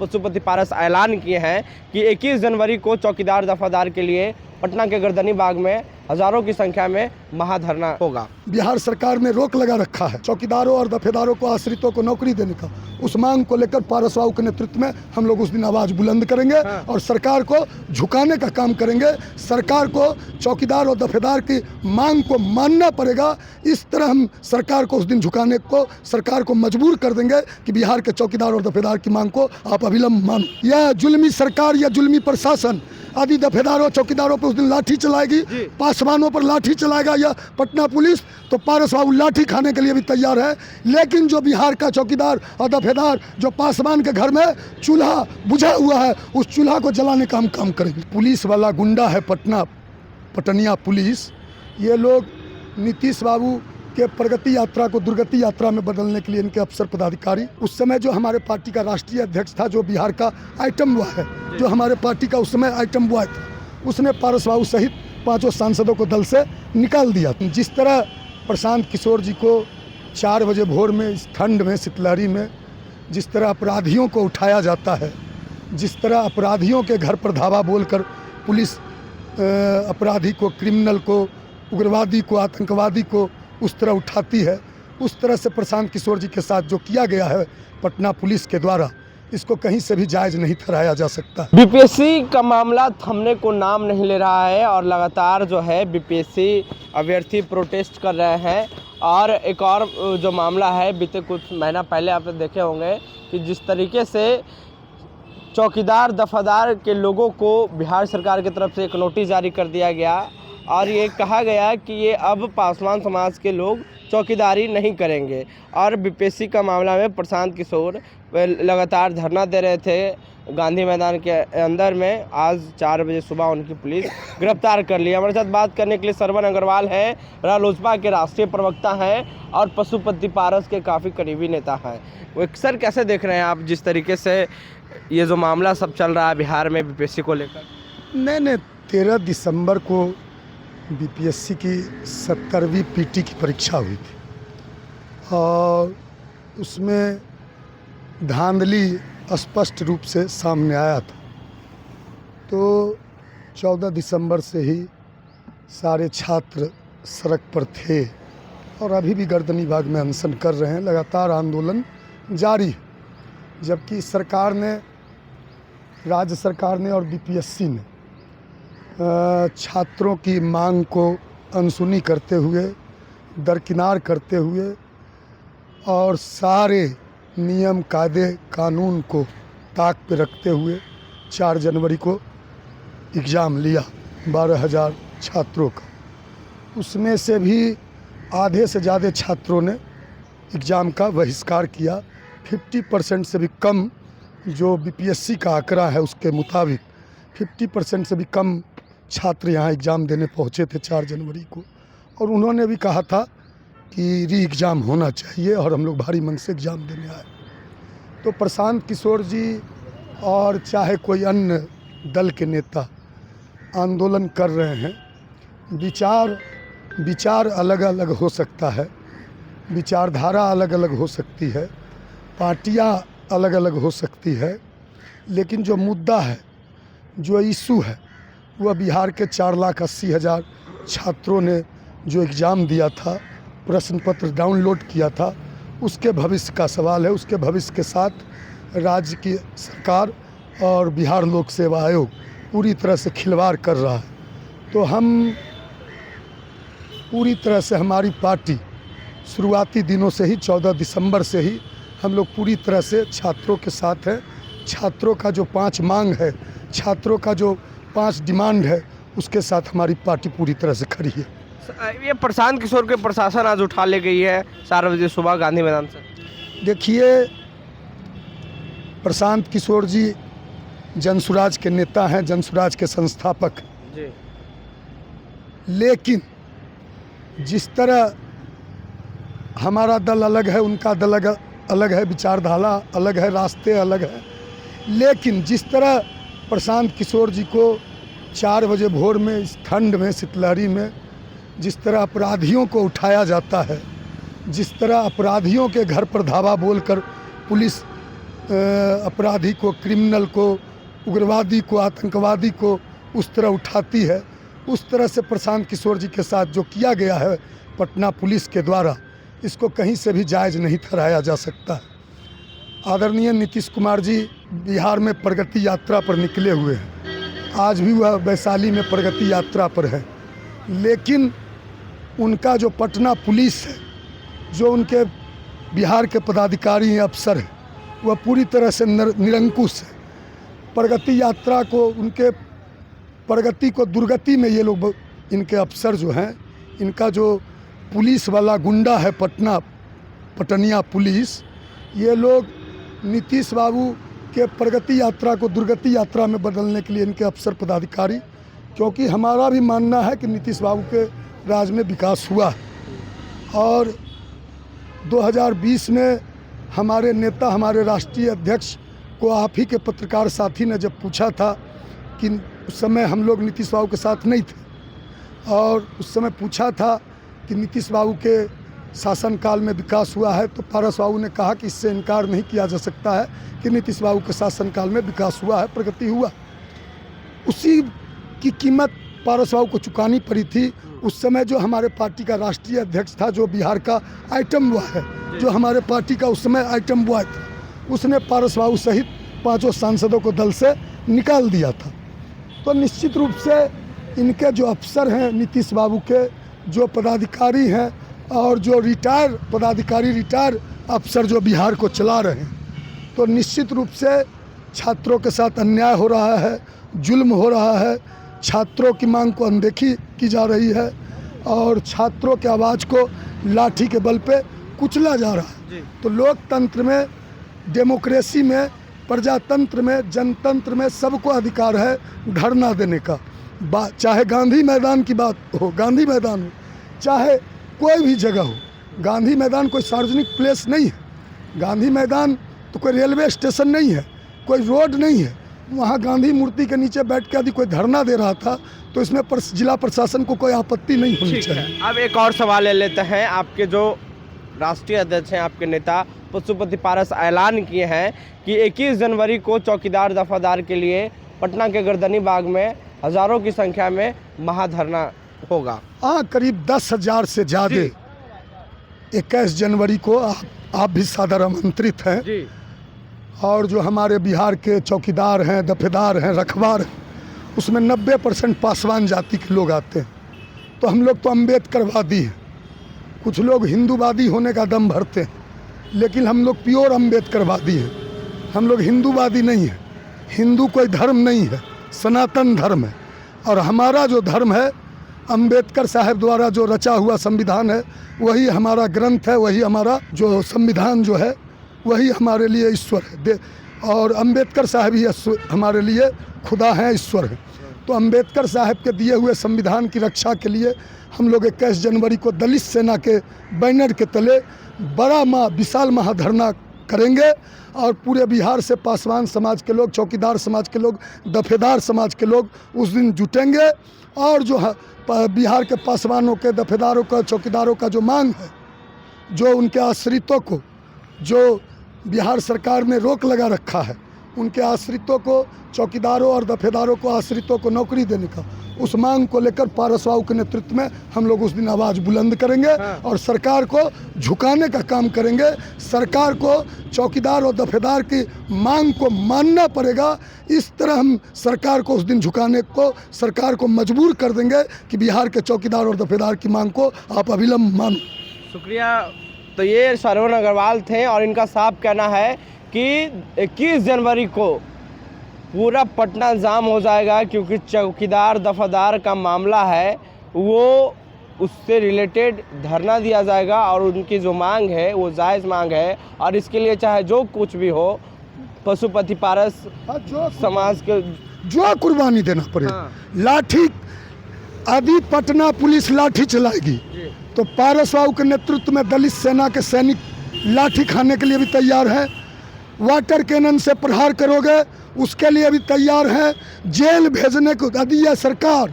पशुपति पारस ऐलान किए हैं कि 21 जनवरी को चौकीदार दफादार के लिए पटना के गर्दनी बाग में हजारों की संख्या में महाधरना होगा। बिहार सरकार ने रोक लगा रखा है चौकीदारों और दफेदारों को, आश्रितों को नौकरी देने का। उस मांग को लेकर पारस बाबू के नेतृत्व में हम लोग उस दिन आवाज बुलंद करेंगे और सरकार को झुकाने का काम करेंगे। सरकार को चौकीदार और दफेदार की मांग को मानना पड़ेगा। इस तरह हम सरकार को उस दिन झुकाने को, सरकार को मजबूर कर देंगे कि बिहार के चौकीदार और दफेदार की मांग को आप अविलंब मानो। यह जुल्मी सरकार या जुल्मी प्रशासन आदि दफेदारों चौकीदारों पर उस दिन लाठी चलाएगी, पासवानों पर लाठी चलाएगा या पटना पुलिस, तो पारस बाबू लाठी खाने के लिए भी तैयार है। लेकिन जो बिहार का चौकीदार और दफेदार जो पासवान के घर में चूल्हा बुझा हुआ है, उस चूल्हा को जलाने का हम काम करेंगे। पुलिस वाला गुंडा है पटनिया पुलिस। ये लोग नीतीश बाबू के प्रगति यात्रा को दुर्गति यात्रा में बदलने के लिए इनके अफसर पदाधिकारी, उस समय जो हमारे पार्टी का राष्ट्रीय अध्यक्ष था, जो बिहार का आइटम बॉय है, जो हमारे पार्टी का उस समय आइटम बॉय था, उसने पारस बाबू सहित 5 सांसदों को दल से निकाल दिया। जिस तरह प्रशांत किशोर जी को 4 बजे भोर में इस ठंड में शीतलहरी में जिस तरह अपराधियों को उठाया जाता है, जिस तरह अपराधियों के घर पर धावा बोलकर पुलिस अपराधी को, क्रिमिनल को, उग्रवादी को, आतंकवादी को उस तरह उठाती है, उस तरह से प्रशांत किशोर जी के साथ जो किया गया है पटना पुलिस के द्वारा, इसको कहीं से भी जायज़ नहीं ठहराया जा सकता। बीपीएससी का मामला थमने को नाम नहीं ले रहा है और लगातार जो है बीपीएससी अभ्यर्थी प्रोटेस्ट कर रहे हैं। और एक और जो मामला है, बीते कुछ महीना पहले आप देखे होंगे कि जिस तरीके से चौकीदार दफादार के लोगों को बिहार सरकार की तरफ से एक नोटिस जारी कर दिया गया और ये कहा गया कि ये अब पासवान समाज के लोग चौकीदारी नहीं करेंगे। और बीपीएससी का मामला में प्रशांत किशोर लगातार धरना दे रहे थे गांधी मैदान के अंदर में। आज 4 बजे सुबह उनकी पुलिस गिरफ्तार कर लिया। हमारे साथ बात करने के लिए सरवन अग्रवाल हैं, रालोसपा के राष्ट्रीय प्रवक्ता हैं और पशुपति पारस के काफ़ी करीबी नेता हैं। वो सर, कैसे देख रहे हैं आप जिस तरीके से ये जो मामला सब चल रहा है बिहार में बीपीएससी को लेकर? नहीं, 13 दिसंबर को बीपीएससी की 70वीं पीटी की परीक्षा हुई थी और उसमें धांधली स्पष्ट रूप से सामने आया था। तो 14 दिसंबर से ही सारे छात्र सड़क पर थे और अभी भी गर्दनी बाग में अनशन कर रहे हैं। लगातार आंदोलन जारी है, जबकि सरकार ने, राज्य सरकार ने और बीपीएससी ने छात्रों की मांग को अनसुनी करते हुए, दरकिनार करते हुए और सारे नियम कायदे कानून को ताक पे रखते हुए 4 जनवरी को एग्ज़ाम लिया 12,000 छात्रों का। उसमें से भी आधे से ज़्यादा छात्रों ने एग्ज़ाम का बहिष्कार किया। 50% से भी कम जो बीपीएससी का आंकड़ा है उसके मुताबिक 50% से भी कम छात्र यहाँ एग्ज़ाम देने पहुँचे थे 4 जनवरी को। और उन्होंने भी कहा था कि री एग्ज़ाम होना चाहिए और हम लोग भारी मन से एग्ज़ाम देने आए। तो प्रशांत किशोर जी और चाहे कोई अन्य दल के नेता आंदोलन कर रहे हैं। विचार अलग अलग हो सकता है, विचारधारा अलग अलग हो सकती है, पार्टियां अलग अलग हो सकती है, लेकिन जो मुद्दा है, जो इशू है, वह बिहार के 4,80,000 छात्रों ने जो एग्ज़ाम दिया था, प्रश्न पत्र डाउनलोड किया था, उसके भविष्य का सवाल है। उसके भविष्य के साथ राज्य की सरकार और बिहार लोक सेवा आयोग पूरी तरह से खिलवाड़ कर रहा है। तो हम पूरी तरह से, हमारी पार्टी शुरुआती दिनों से ही 14 दिसंबर से ही हम लोग पूरी तरह से छात्रों के साथ हैं। छात्रों का जो 5 मांग है, छात्रों का जो 5 डिमांड है, उसके साथ हमारी पार्टी पूरी तरह से खड़ी है। ये प्रशांत किशोर के प्रशासन आज उठा ले गई है 4 बजे सुबह गांधी मैदान से। देखिए, प्रशांत किशोर जी जनसुराज के नेता हैं, जनसुराज के संस्थापक जी। लेकिन जिस तरह हमारा दल अलग है, उनका दल अलग है, विचारधारा अलग है, रास्ते अलग है, लेकिन जिस तरह प्रशांत किशोर जी को 4 बजे भोर में इस ठंड में शीतलहरी में जिस तरह अपराधियों को उठाया जाता है, जिस तरह अपराधियों के घर पर धावा बोलकर पुलिस अपराधी को, क्रिमिनल को, उग्रवादी को, आतंकवादी को उस तरह उठाती है, उस तरह से प्रशांत किशोर जी के साथ जो किया गया है पटना पुलिस के द्वारा, इसको कहीं से भी जायज़ नहीं ठहराया जा सकता है। आदरणीय नीतीश कुमार जी बिहार में प्रगति यात्रा पर निकले हुए हैं, आज भी वह वैशाली में प्रगति यात्रा पर है, लेकिन उनका जो पटना पुलिस है, जो उनके बिहार के पदाधिकारी हैं, अफसर हैं, वह पूरी तरह से निरंकुश है। प्रगति यात्रा को, उनके प्रगति को दुर्गति में ये लोग, इनके अफसर जो हैं, इनका जो पुलिस वाला गुंडा है पटनिया पुलिस, ये लोग नीतीश बाबू के प्रगति यात्रा को दुर्गति यात्रा में बदलने के लिए इनके अफसर पदाधिकारी, क्योंकि हमारा भी मानना है कि नीतीश बाबू के राज में विकास हुआ और 2020 में हमारे नेता, हमारे राष्ट्रीय अध्यक्ष को आप ही के पत्रकार साथी ने जब पूछा था कि उस समय हम लोग नीतीश बाबू के साथ नहीं थे और उस समय पूछा था कि नीतीश बाबू के शासनकाल में विकास हुआ है, तो पारस बाबू ने कहा कि इससे इनकार नहीं किया जा सकता है कि नीतीश बाबू के शासनकाल में विकास हुआ है, प्रगति हुआ। उसी की कीमत पारस बाबू को चुकानी पड़ी थी। उस समय जो हमारे पार्टी का राष्ट्रीय अध्यक्ष था, जो बिहार का आइटम बॉय है, जो हमारे पार्टी का उस समय आइटम बॉय था, उसने पारस बाबू सहित 5 सांसदों को दल से निकाल दिया था। तो निश्चित रूप से इनके जो अफसर हैं, नीतीश बाबू के जो पदाधिकारी हैं और जो रिटायर पदाधिकारी, रिटायर अफसर जो बिहार को चला रहे हैं, तो निश्चित रूप से छात्रों के साथ अन्याय हो रहा है, जुल्म हो रहा है, छात्रों की मांग को अनदेखी की जा रही है और छात्रों के आवाज़ को लाठी के बल पे कुचला जा रहा है। तो लोकतंत्र में, डेमोक्रेसी में, प्रजातंत्र में, जनतंत्र में सबको अधिकार है धरना देने का। चाहे गांधी मैदान की बात हो, गांधी मैदान हो, चाहे कोई भी जगह हो। गांधी मैदान कोई सार्वजनिक प्लेस नहीं है, गांधी मैदान तो कोई रेलवे स्टेशन नहीं है, कोई रोड नहीं है। वहाँ गांधी मूर्ति के नीचे बैठ के यदि कोई धरना दे रहा था तो इसमें जिला प्रशासन को कोई आपत्ति नहीं होनी चाहिए। अब एक और सवाल ले लेते हैं। आपके जो राष्ट्रीय अध्यक्ष हैं, आपके नेता पशुपति पारस ऐलान किए हैं कि 21 जनवरी को चौकीदार दफादार के लिए पटना के गर्दनी बाग में हज़ारों की संख्या में महाधरना होगा। हाँ, करीब 10,000 से ज़्यादा 21 जनवरी को आप भी सादर आमंत्रित हैं जी। और जो हमारे बिहार के चौकीदार हैं, दफेदार हैं, रखवार हैं, उसमें 90% पासवान जाति के लोग आते हैं। तो हम लोग तो अम्बेडकरवादी हैं, कुछ लोग हिंदूवादी होने का दम भरते हैं, लेकिन हम लोग प्योर अम्बेडकरवादी हैं। हम लोग हिंदूवादी नहीं हैं। हिंदू कोई धर्म नहीं है, सनातन धर्म है और हमारा जो धर्म है, अम्बेडकर साहब द्वारा जो रचा हुआ संविधान है, वही हमारा ग्रंथ है, वही हमारा जो संविधान जो है, वही हमारे लिए ईश्वर है। और अम्बेडकर साहब ही हमारे लिए खुदा हैं, ईश्वर है। तो अम्बेडकर साहब के दिए हुए संविधान की रक्षा के लिए हम लोग 21 जनवरी को दलित सेना के बैनर के तले बड़ा विशाल महाधरना करेंगे और पूरे बिहार से पासवान समाज के लोग, चौकीदार समाज के लोग, दफेदार समाज के लोग उस दिन जुटेंगे और जो बिहार के पासवानों के, दफेदारों का, चौकीदारों का जो मांग है, जो उनके आश्रितों को, जो बिहार सरकार ने रोक लगा रखा है, उनके आश्रितों को, चौकीदारों और दफेदारों को, आश्रितों को नौकरी देने का, उस मांग को लेकर पारस बाबू के नेतृत्व में हम लोग उस दिन आवाज़ बुलंद करेंगे और सरकार को झुकाने का काम करेंगे। सरकार को चौकीदार और दफेदार की मांग को मानना पड़ेगा। इस तरह हम सरकार को उस दिन झुकाने को, सरकार को मजबूर कर देंगे कि बिहार के चौकीदार और दफेदार की मांग को आप अविलंब मानो। शुक्रिया। तो ये श्रवण अग्रवाल थे और इनका साफ कहना है कि 21 जनवरी को पूरा पटना जाम हो जाएगा, क्योंकि चौकीदार दफादार का मामला है, वो उससे रिलेटेड धरना दिया जाएगा और उनकी जो मांग है वो जायज़ मांग है और इसके लिए चाहे जो कुछ भी हो, पशुपति पारस समाज के जो कुर्बानी देना पड़ेगा। लाठी आदि पटना पुलिस लाठी चलाएगी तो पारस बाबू के नेतृत्व में दलित सेना के सैनिक लाठी खाने के लिए भी तैयार हैं। वाटर कैनन से प्रहार करोगे उसके लिए भी तैयार हैं। जेल भेजने को यदि यह सरकार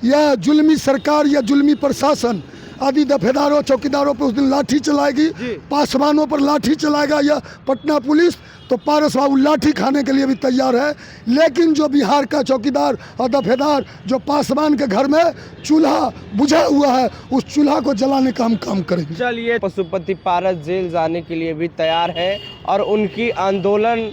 या जुल्मी सरकार या जुल्मी प्रशासन आदि दफेदारों, चौकीदारों पर उस दिन लाठी चलाएगी, पासवानों पर लाठी चलाएगा या पटना पुलिस, तो तो पारस बाबू लाठी खाने के लिए भी तैयार है। लेकिन जो बिहार का चौकीदार और दफेदार जो पासवान के घर में चूल्हा बुझा हुआ है, उस चूल्हा को जलाने का हम काम करेंगे। चलिए, पशुपति पारस जेल जाने के लिए भी तैयार है और उनकी आंदोलन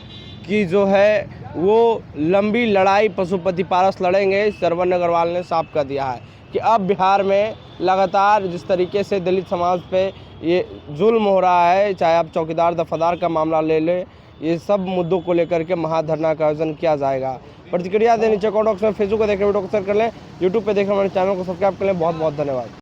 की जो है वो लंबी लड़ाई पशुपति पारस लड़ेंगे। श्रवण अग्रवाल ने साफ कर दिया है कि अब बिहार में लगातार जिस तरीके से दलित समाज पे ये जुल्म हो रहा है, चाहे आप चौकीदार दफादार का मामला ले लें, ये सब मुद्दों को लेकर के महाधरना का आयोजन किया जाएगा। प्रतिक्रिया देने नीचे कमेंट बॉक्स में, फेसबुक पर देख रहे वीडियो को शेयर कर लें, यूट्यूब पे देख रहे हमारे चैनल को सब्सक्राइब कर लें। बहुत बहुत धन्यवाद।